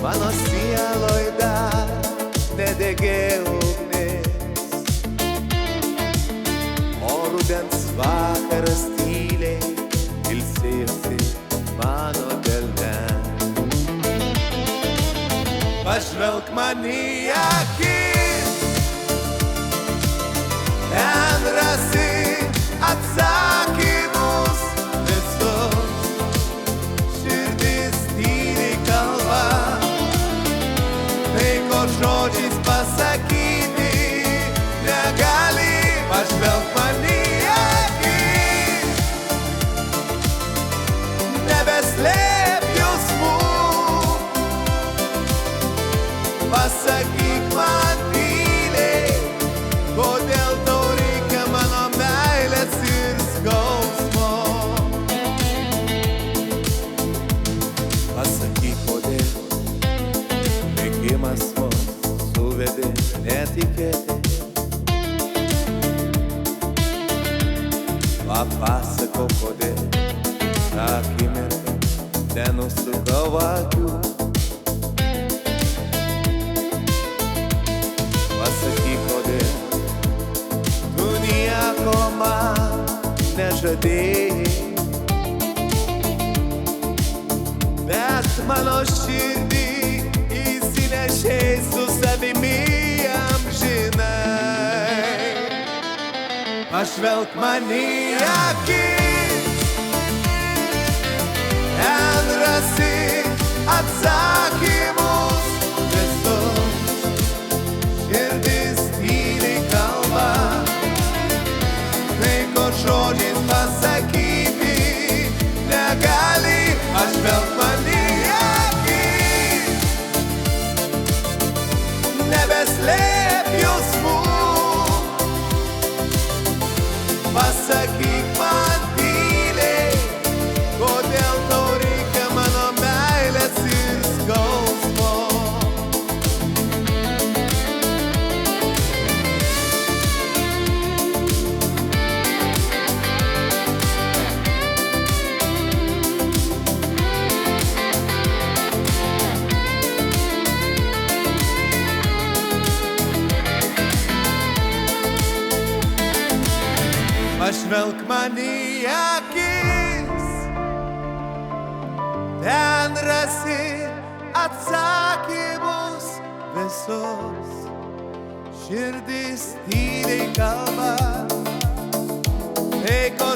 mano sieloj dar nedegė ugnis. O rudens vakaras tyliai ilsėjosi mano delne. Pažvelk man į akis, ten rasi atsakymus visus. Širdis tyliai kalba, tai ko žodžiais pasakyti negali. Pažvelk man į akis, nebeslėp jausmų. Pasakyk man tyliai, kodėl tau reikia mano meilės ir skausmo. Pasakyk, kodėl likimas mus suvedė netikėtai. Papasakok, kodėl tą akimirką nenusukau akių. Pasakyk, kodėl tu nieko man nežadėjai, bet mano širdį įsinešei su savimi amžinai. Pažvelk man į akis, ten rasi atsakymus visus. Širdis tyliai kalba, tai ko žodžiais pasakyti negali. Pažvelk man į akis, nebeslėp jausmų. Pasakyk man tyliai, kodėl tau reikia mano meilės ir skausmo. Pažvelk man į akis, ten rasi atsakymus visus. Širdis tyliai kalba, tai ko